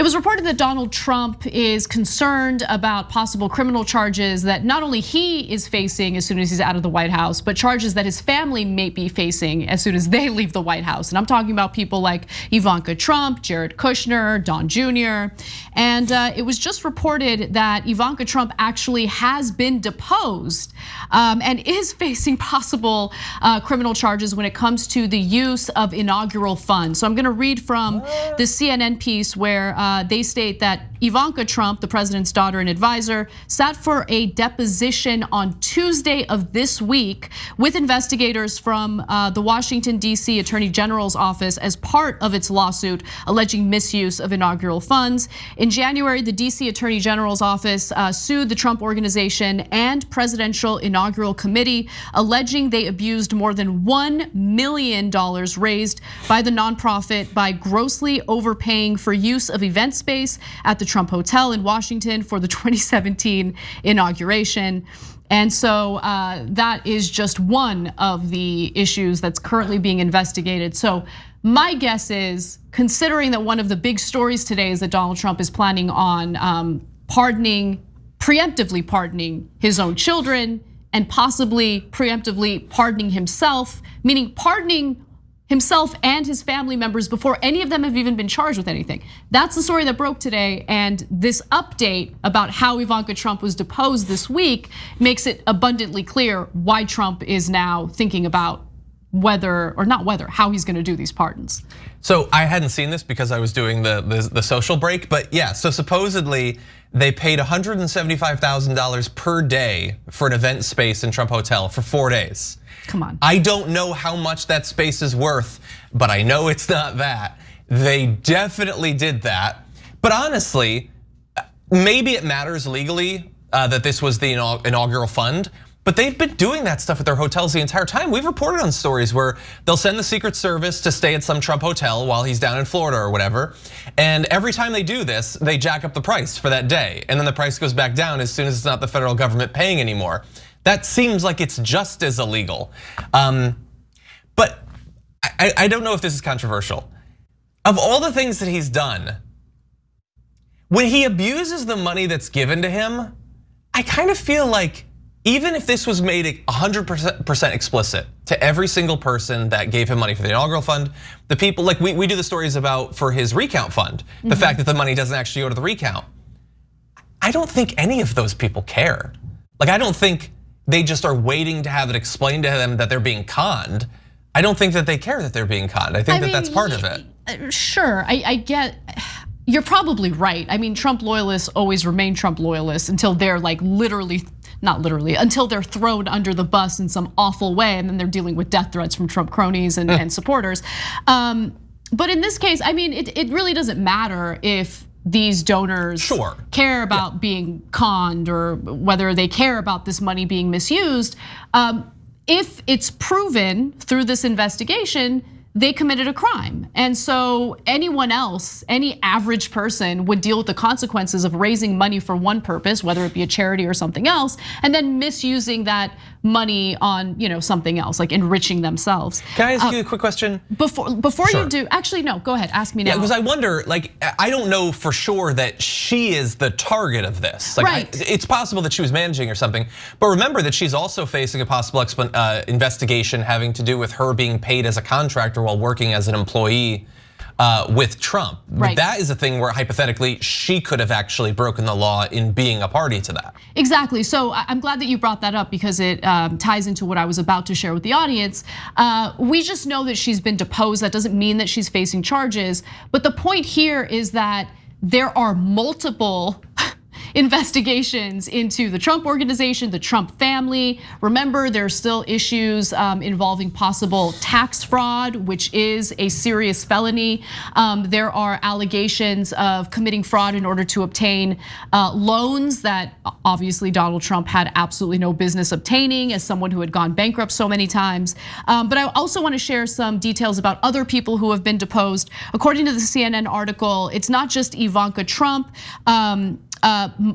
It was reported that Donald Trump is concerned about possible criminal charges that not only he is facing as soon as he's out of the White House, but charges that his family may be facing as soon as they leave the White House. And I'm talking about people like Ivanka Trump, Jared Kushner, Don Jr. And it was just reported that Ivanka Trump actually has been deposed and is facing possible criminal charges when it comes to the use of inaugural funds. So I'm gonna read from the CNN piece where they state that Ivanka Trump, the president's daughter and advisor, sat for a deposition on Tuesday of this week with investigators from the Washington D.C. Attorney General's office as part of its lawsuit alleging misuse of inaugural funds. In January, the D.C. Attorney General's office sued the Trump Organization and Presidential Inaugural Committee, alleging they abused more than $1 million raised by the nonprofit by grossly overpaying for use of event space at the Trump Hotel in Washington for the 2017 inauguration. And so that is just one of the issues that's currently being investigated. So my guess is, considering that one of the big stories today is that Donald Trump is planning on preemptively pardoning his own children and possibly preemptively pardoning himself, meaning pardoning himself and his family members before any of them have even been charged with anything. That's the story that broke today, and this update about how Ivanka Trump was deposed this week makes it abundantly clear why Trump is now thinking about how he's gonna do these pardons. So I hadn't seen this because I was doing the social break, but yeah, so supposedly they paid $175,000 per day for an event space in Trump Hotel for 4 days. Come on. I don't know how much that space is worth, but I know it's not that. They definitely did that. But honestly, maybe it matters legally that this was the inaugural fund, but they've been doing that stuff at their hotels the entire time. We've reported on stories where they'll send the Secret Service to stay at some Trump hotel while he's down in Florida or whatever. And every time they do this, they jack up the price for that day. And then the price goes back down as soon as it's not the federal government paying anymore. That seems like it's just as illegal. But I don't know if this is controversial. Of all the things that he's done, when he abuses the money that's given to him, I kind of feel like even if this was made 100% explicit to every single person that gave him money for the inaugural fund, the people, like we do the stories about for his recount fund, the fact that the money doesn't actually go to the recount. I don't think any of those people care. Like, I don't think they just are waiting to have it explained to them that they're being conned. I don't think that they care that they're being conned. I think that that's part of it. Sure, I get, you're probably right. I mean, Trump loyalists always remain Trump loyalists until they're like not literally, until they're thrown under the bus in some awful way, and then they're dealing with death threats from Trump cronies and supporters. But in this case, I mean, it really doesn't matter if these donors care about being conned or whether they care about this money being misused. If it's proven through this investigation, they committed a crime. And so anyone else, any average person would deal with the consequences of raising money for one purpose, whether it be a charity or something else, and then misusing that money on something else, like enriching themselves. Can I ask you a quick question? Before you do, actually no, go ahead, ask me now. Yeah, because I wonder, like, I don't know for sure that she is the target of this. Like, right. It's possible that she was managing or something, but remember that she's also facing a possible investigation having to do with her being paid as a contractor while working as an employee with Trump. Right. That is a thing where hypothetically she could have actually broken the law in being a party to that. Exactly, so I'm glad that you brought that up because it ties into what I was about to share with the audience. We just know that she's been deposed. That doesn't mean that she's facing charges. But the point here is that there are multiple investigations into the Trump Organization, the Trump family. Remember, there's still issues involving possible tax fraud, which is a serious felony. There are allegations of committing fraud in order to obtain loans that obviously Donald Trump had absolutely no business obtaining as someone who had gone bankrupt so many times. But I also want to share some details about other people who have been deposed. According to the CNN article, it's not just Ivanka Trump.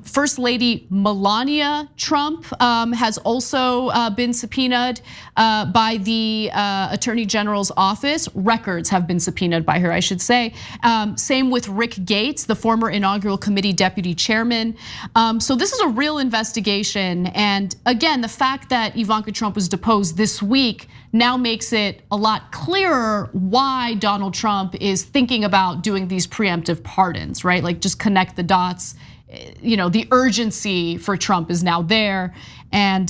First Lady Melania Trump has also been subpoenaed by the Attorney General's office. Records have been subpoenaed by her, I should say. Same with Rick Gates, the former inaugural committee deputy chairman. So this is a real investigation. And again, the fact that Ivanka Trump was deposed this week now makes it a lot clearer why Donald Trump is thinking about doing these preemptive pardons, right? Like just connect the dots. The urgency for Trump is now there, and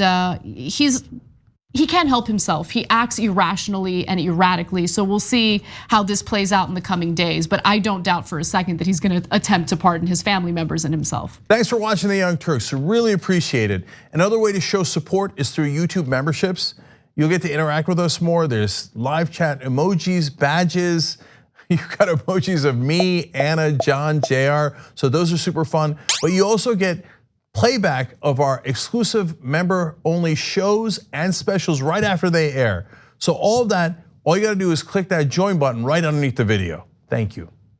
he can't help himself. He acts irrationally and erratically. So we'll see how this plays out in the coming days. But I don't doubt for a second that he's going to attempt to pardon his family members and himself. Thanks for watching the Young Turks. Really appreciate it. Another way to show support is through YouTube memberships. You'll get to interact with us more. There's live chat emojis, badges. You've got emojis of me, Anna, John, JR. So those are super fun. But you also get playback of our exclusive member-only shows and specials right after they air. So all of that, all you gotta do is click that join button right underneath the video. Thank you.